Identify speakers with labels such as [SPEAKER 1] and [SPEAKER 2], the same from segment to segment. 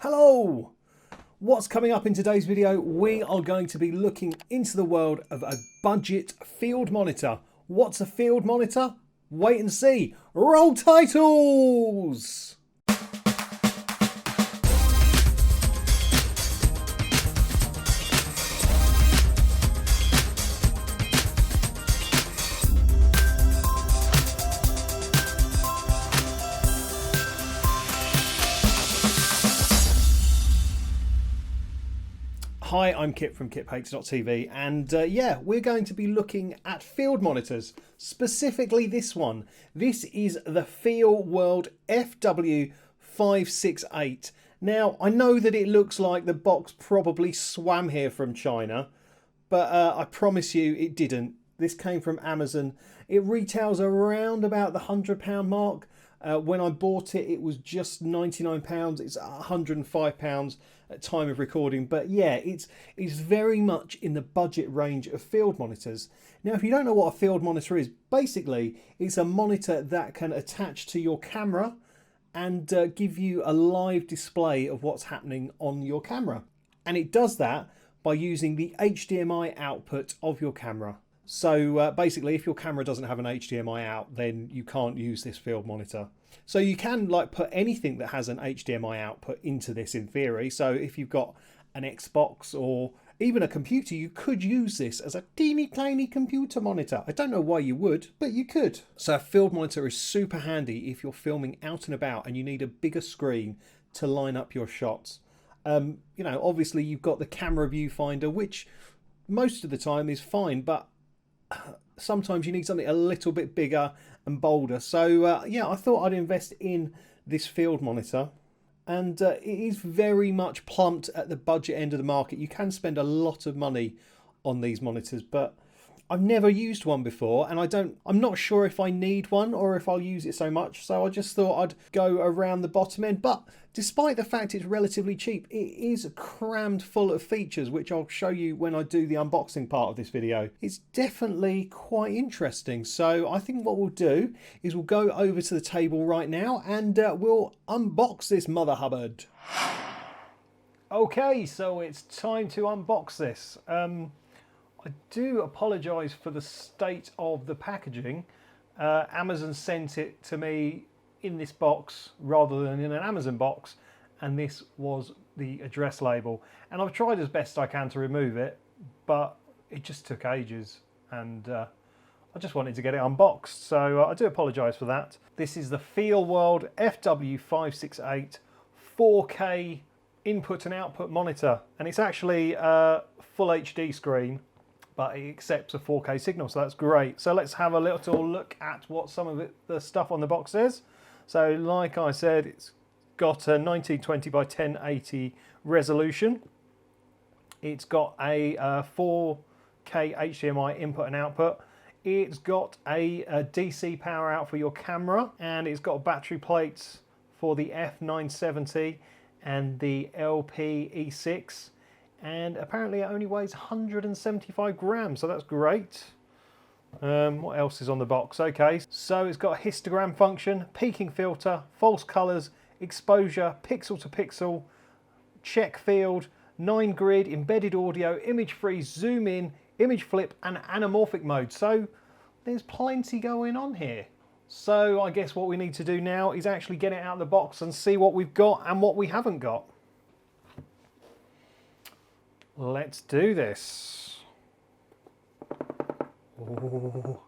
[SPEAKER 1] Hello! What's coming up in today's video? We are going to be looking into the world of a budget field monitor. What's a field monitor? Wait and see. Roll titles! Hi, I'm Kip from kithates.tv and yeah, we're going to be looking at field monitors, specifically this one. This is the Feelworld FW568. Now, I know that it looks like the box probably swam here from China, but I promise you it didn't. This came from Amazon. It retails around about the £100 mark. When I bought it, it was just £99. It's £105 at time of recording. But yeah, it's very much in the budget range of field monitors. Now, if you don't know what a field monitor is, basically it's a monitor that can attach to your camera and give you a live display of what's happening on your camera. And it does that by using the HDMI output of your camera. So basically, if your camera doesn't have an HDMI out, then you can't use this field monitor. So you can put anything that has an HDMI output into this in theory. So if you've got an Xbox or even a computer, you could use this as a teeny tiny computer monitor. I don't know why you would, but you could. So a field monitor is super handy if you're filming out and about and you need a bigger screen to line up your shots. You know, obviously you've got the camera viewfinder, which most of the time is fine, but sometimes you need something a little bit bigger and bolder. So yeah, I thought I'd invest in this field monitor, and it is very much plumped at the budget end of the market. You can spend a lot of money on these monitors, but I've never used one before, and I'm not sure if I need one or if I'll use it so much, so I just thought I'd go around the bottom end. But despite the fact it's relatively cheap, it is crammed full of features, which I'll show you when I do the unboxing part of this video. It's definitely quite interesting, so I think what we'll do is we'll go over to the table right now and we'll unbox this mother hubbard. Okay, so it's time to unbox this. I do apologise for the state of the packaging. Amazon sent it to me in this box rather than in an Amazon box, and this was the address label. And I've tried as best I can to remove it, but it just took ages, and I just wanted to get it unboxed, so I do apologise for that. This is the Feelworld FW568 4K input and output monitor, and it's actually a full HD screen, but it accepts a 4K signal, so that's great. So let's have a little look at what some of the stuff on the box is. So like I said, it's got a 1920 by 1080 resolution. It's got a 4K HDMI input and output. It's got a DC power out for your camera, and it's got battery plates for the F970 and the LP-E6. And apparently it only weighs 175 grams, so that's great. What else is on the box? Okay, so it's got a histogram function, peaking filter, false colors, exposure, pixel to pixel, check field, 9 grid, embedded audio, image freeze, zoom in, image flip, and anamorphic mode. So there's plenty going on here. So I guess what we need to do now is actually get it out of the box and see what we've got and what we haven't got. Let's do this. Ooh,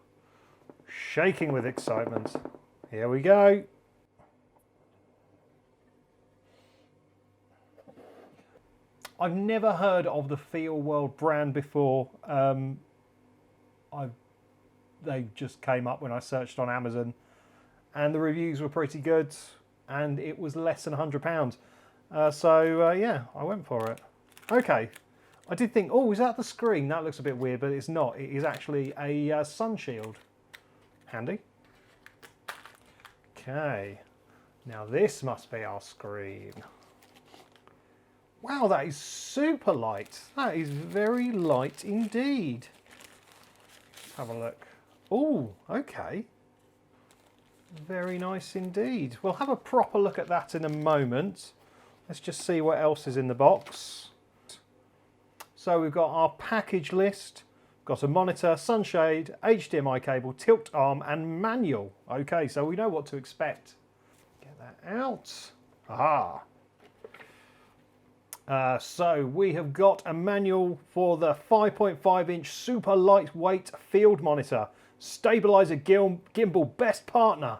[SPEAKER 1] shaking with excitement. Here we go. I've never heard of the Feelworld brand before. They just came up when I searched on Amazon, and the reviews were pretty good, and it was less than £100. So yeah, I went for it. Okay. I did think, oh, is that the screen? That looks a bit weird, but it's not. It is actually a sun shield. Handy. Okay. Now this must be our screen. Wow, that is super light. That is very light indeed. Let's have a look. Oh, okay. Very nice indeed. We'll have a proper look at that in a moment. Let's just see what else is in the box. So we've got our package list, got a monitor, sunshade, HDMI cable, tilt arm and manual. Okay, so we know what to expect. Get that out. Aha. So we have got a manual for the 5.5-inch super lightweight field monitor. Stabilizer gimbal best partner.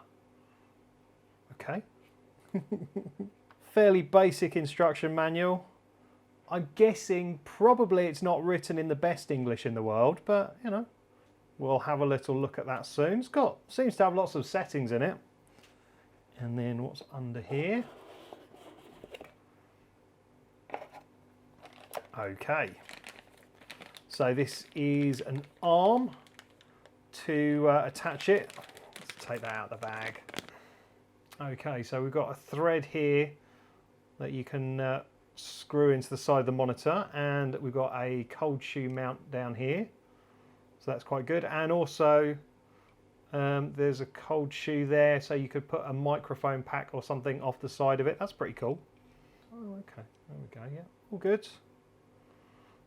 [SPEAKER 1] Okay. Fairly basic instruction manual. I'm guessing probably it's not written in the best English in the world, but you know, we'll have a little look at that soon. Seems to have lots of settings in it. And then what's under here? Okay. So this is an arm to attach it. Let's take that out of the bag. Okay, so we've got a thread here that you can screw into the side of the monitor, and we've got a cold shoe mount down here, so that's quite good. And also there's a cold shoe there, so you could put a microphone pack or something off the side of it. That's pretty cool. Oh, okay, there we go. Yeah, all good.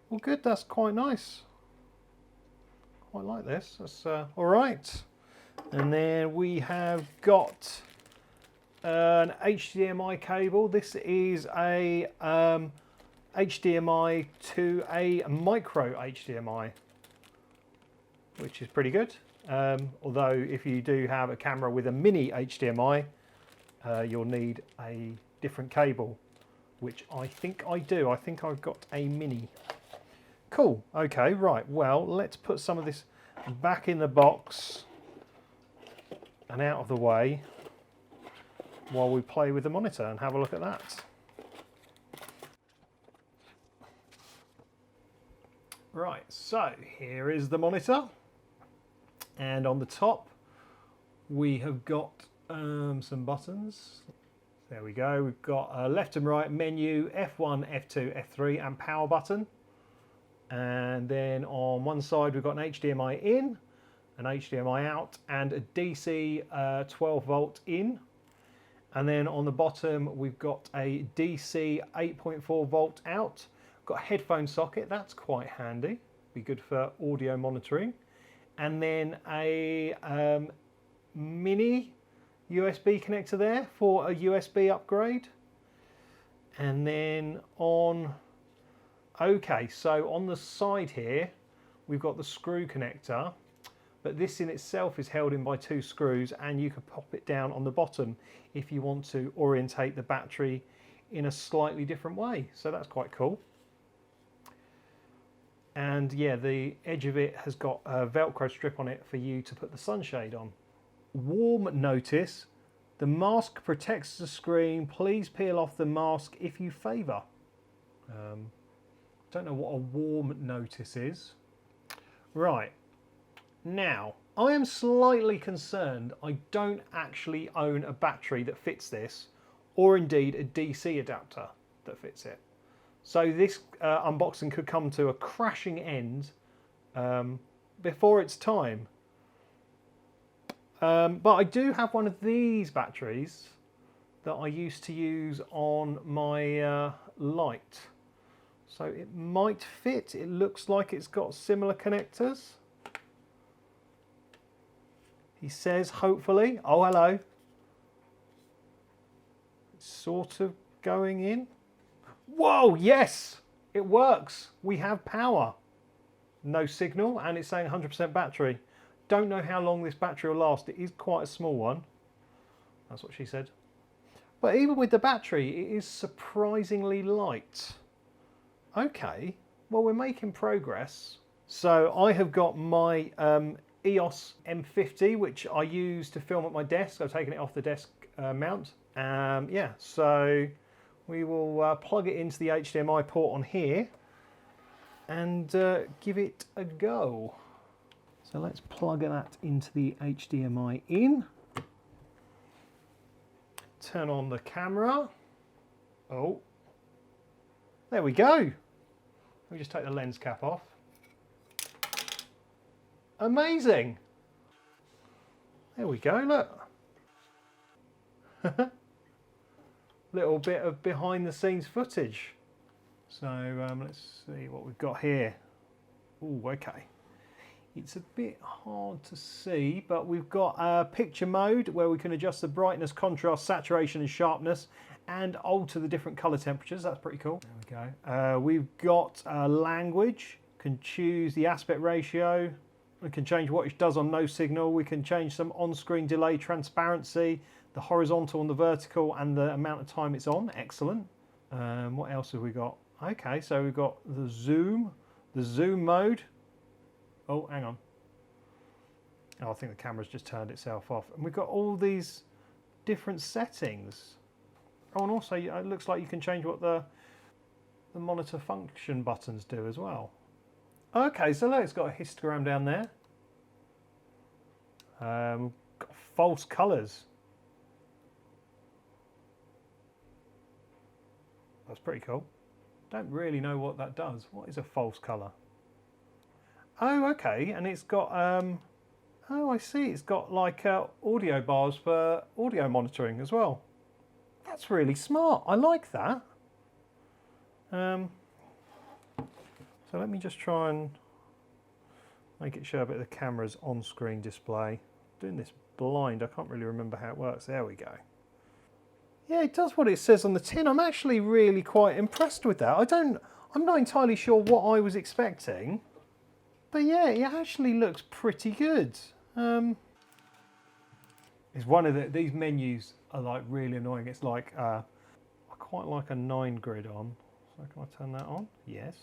[SPEAKER 1] All good. That's quite nice. Quite like this. That's all right. And then we have got an HDMI cable. This is a HDMI to a micro HDMI, which is pretty good. Although if you do have a camera with a mini HDMI, you'll need a different cable, which I think I do. I think I've got a mini. Cool. Okay, right. Well, let's put some of this back in the box and out of the way while we play with the monitor and have a look at that. Right, so here is the monitor, and on the top we have got some buttons. There we go. We've got a left and right menu, F1, F2, F3 and power button. And then on one side we've got an HDMI in, an HDMI out and a DC 12 volt in. And then on the bottom we've got a DC 8.4 volt out. Got a headphone socket, that's quite handy. Be good for audio monitoring. And then a mini USB connector there for a USB upgrade. And then okay, so on the side here we've got the screw connector, but this in itself is held in by two screws, and you can pop it down on the bottom if you want to orientate the battery in a slightly different way. So that's quite cool. And yeah, the edge of it has got a Velcro strip on it for you to put the sunshade on. Warm notice: the mask protects the screen. Please peel off the mask if you favour. Don't know what a warm notice is. Right. Now, I am slightly concerned I don't actually own a battery that fits this, or indeed a DC adapter that fits it. So this unboxing could come to a crashing end before its time. But I do have one of these batteries that I used to use on my light. So it might fit. It looks like it's got similar connectors. He says, hopefully. Oh, hello. It's sort of going in. Whoa, yes, it works. We have power. No signal, and it's saying 100% battery. Don't know how long this battery will last. It is quite a small one. That's what she said. But even with the battery, it is surprisingly light. Okay, well, we're making progress. So I have got my EOS M50, which I use to film at my desk. I've taken it off the desk mount. Yeah, so we will plug it into the HDMI port on here and give it a go. So let's plug that into the HDMI in. Turn on the camera. Oh, there we go. Let me just take the lens cap off. Amazing. There we go, look. little bit of behind the scenes footage. So let's see what we've got here. Oh, okay. It's a bit hard to see, but we've got a picture mode where we can adjust the brightness, contrast, saturation and sharpness and alter the different color temperatures. That's pretty cool. There we go. We've got language, can choose the aspect ratio. We can change what it does on no signal. We can change some on-screen delay, transparency, the horizontal and the vertical, and the amount of time it's on. Excellent. What else have we got? Okay, so we've got the zoom mode. Oh, hang on. Oh, I think the camera's just turned itself off. And we've got all these different settings. Oh, and also it looks like you can change what the monitor function buttons do as well. Okay, so look, it's got a histogram down there. Got false colours. That's pretty cool. Don't really know what that does. What is a false colour? Oh, okay, and it's got, oh, I see, it's got like audio bars for audio monitoring as well. That's really smart. I like that. So let me just try and make it show a bit of the camera's on-screen display. Doing this blind, I can't really remember how it works. There we go. Yeah, it does what it says on the tin. I'm actually really quite impressed with that. I'm not entirely sure what I was expecting, but yeah, it actually looks pretty good. It's one of these menus are like really annoying. It's like I quite like a 9 grid on. So can I turn that on? Yes.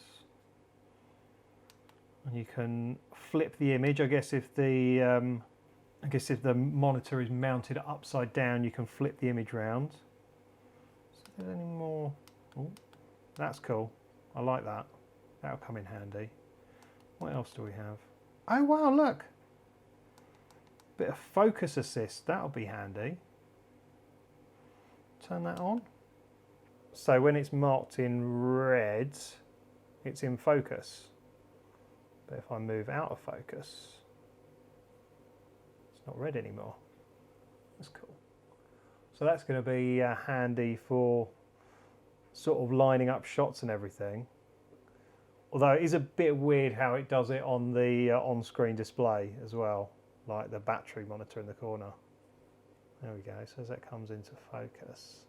[SPEAKER 1] And you can flip the image. I guess if the monitor is mounted upside down, you can flip the image round. Is there any more? Oh, that's cool. I like that. That'll come in handy. What else do we have? Oh wow, look. Bit of focus assist. That'll be handy. Turn that on. So when it's marked in red, it's in focus. But if I move out of focus, it's not red anymore. That's cool. So that's going to be handy for sort of lining up shots and everything. Although it is a bit weird how it does it on the on-screen display as well, like the battery monitor in the corner. There we go, so as that comes into focus.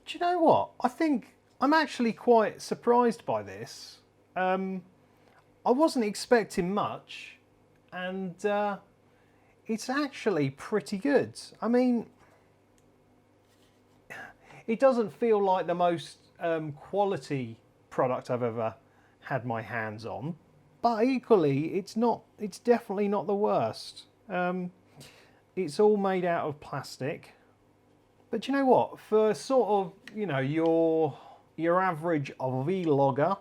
[SPEAKER 1] Do you know what? I think I'm actually quite surprised by this. I wasn't expecting much, and it's actually pretty good. I mean, it doesn't feel like the most quality product I've ever had my hands on, but equally, it's definitely not the worst. It's all made out of plastic. But you know what? For sort of, you know, your average vlogger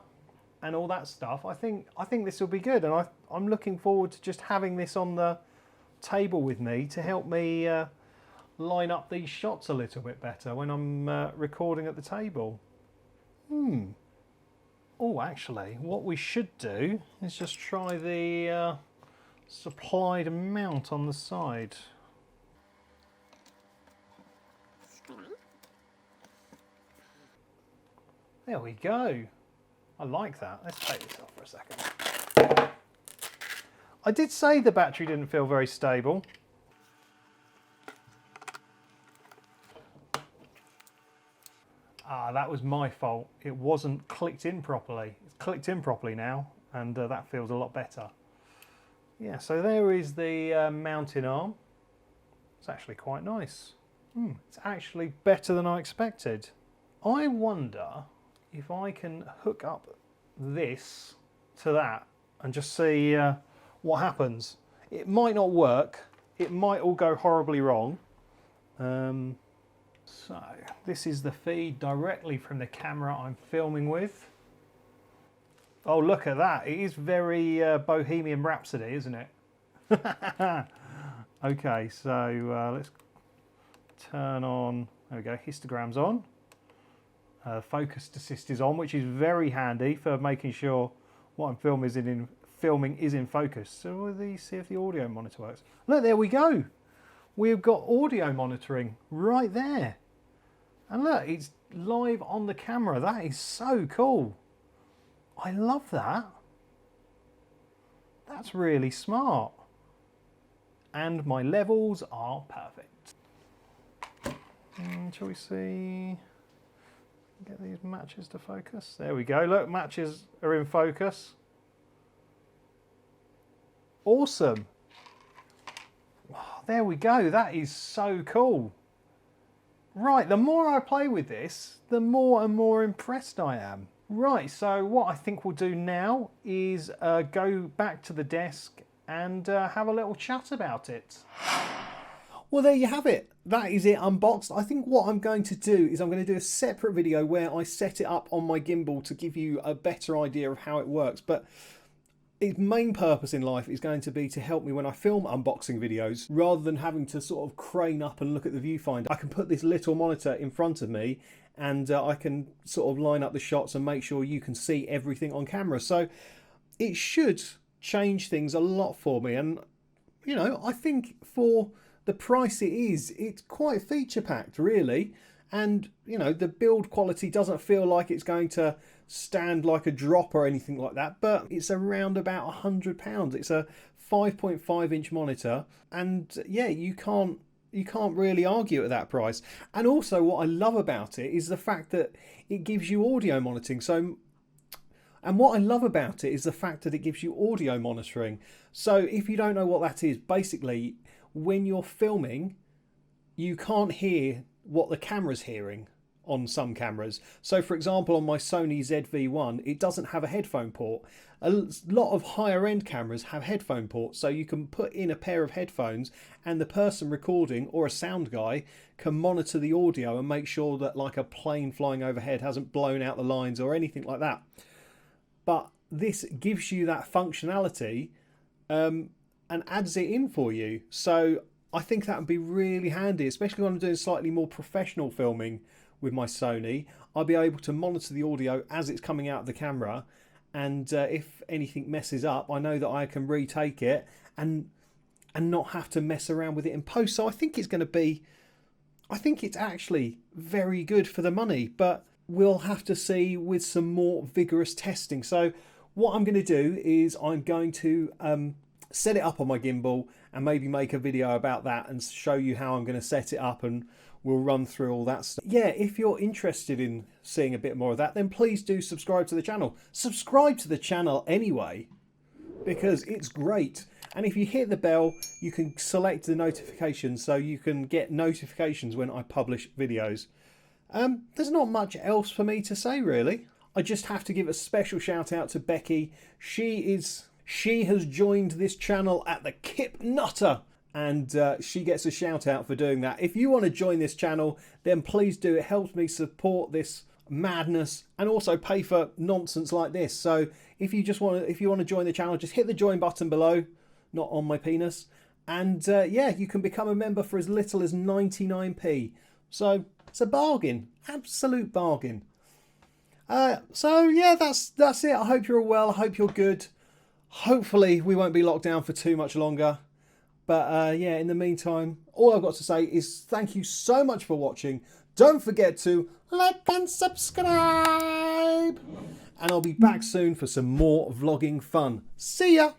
[SPEAKER 1] and all that stuff, I think this will be good, and I'm looking forward to just having this on the table with me to help me line up these shots a little bit better when I'm recording at the table. Oh, actually, what we should do is just try the supplied mount on the side. There we go. I like that. Let's take this off for a second. I did say the battery didn't feel very stable. Ah, that was my fault. It wasn't clicked in properly. It's clicked in properly now, and that feels a lot better. Yeah, so there is the mounting arm. It's actually quite nice. It's actually better than I expected. I wonder if I can hook up this to that and just see what happens. It might not work. It might all go horribly wrong. So this is the feed directly from the camera I'm filming with. Oh, look at that. It is very Bohemian Rhapsody, isn't it? Okay, so let's turn on, there we go, histogram's on. Focus assist is on, which is very handy for making sure what I'm filming is in focus. So we'll see if the audio monitor works. Look, there we go. we've got audio monitoring right there. And look, it's live on the camera. That is so cool. I love that. That's really smart. And my levels are perfect. Shall we see? Get these matches to focus. There we go. Look, matches are in focus. Awesome. Oh, there we go. That is so cool. Right, the more I play with this, the more and more impressed I am. Right, so what I think we'll do now is go back to the desk and have a little chat about it. Well, there you have it. That is it unboxed. I think what I'm going to do is I'm going to do a separate video where I set it up on my gimbal to give you a better idea of how it works. But its main purpose in life is going to be to help me when I film unboxing videos, rather than having to sort of crane up and look at the viewfinder. I can put this little monitor in front of me and I can sort of line up the shots and make sure you can see everything on camera. So it should change things a lot for me. And, you know, I think for the price it is, it's quite feature packed really. And, you know, the build quality doesn't feel like it's going to stand like a drop or anything like that, but it's around about £100. It's a 5.5-inch monitor, and yeah, you can't really argue at that price. And also what I love about it is the fact that it gives you audio monitoring. So if you don't know what that is, basically when you're filming, you can't hear what the camera's hearing on some cameras. So for example, on my Sony ZV-1, it doesn't have a headphone port. A lot of higher end cameras have headphone ports, so you can put in a pair of headphones and the person recording or a sound guy can monitor the audio and make sure that like a plane flying overhead hasn't blown out the lines or anything like that. But this gives you that functionality and adds it in for you. So I think that would be really handy, especially when I'm doing slightly more professional filming with my Sony. I'll be able to monitor the audio as it's coming out of the camera, and if anything messes up, I know that I can retake it and not have to mess around with it in post. So I think it's actually very good for the money, but we'll have to see with some more vigorous testing. So what I'm going to do is I'm going to set it up on my gimbal and maybe make a video about that and show you how I'm going to set it up, and we'll run through all that stuff. Yeah, if you're interested in seeing a bit more of that, then please do subscribe to the channel. Subscribe to the channel anyway, because it's great. And if you hit the bell, you can select the notifications so you can get notifications when I publish videos. There's not much else for me to say really. I just have to give a special shout out to Becky. She has joined this channel at the Kip Nutter, and she gets a shout out for doing that. If you want to join this channel, then please do. It helps me support this madness and also pay for nonsense like this. So if you want to join the channel, just hit the join button below, not on my penis, and yeah, you can become a member for as little as 99p. So it's a bargain, absolute bargain. So yeah, that's it. I hope you're all well. I hope you're good. Hopefully we won't be locked down for too much longer. But yeah, in the meantime, all I've got to say is thank you so much for watching. Don't forget to like and subscribe. And I'll be back soon for some more vlogging fun. See ya!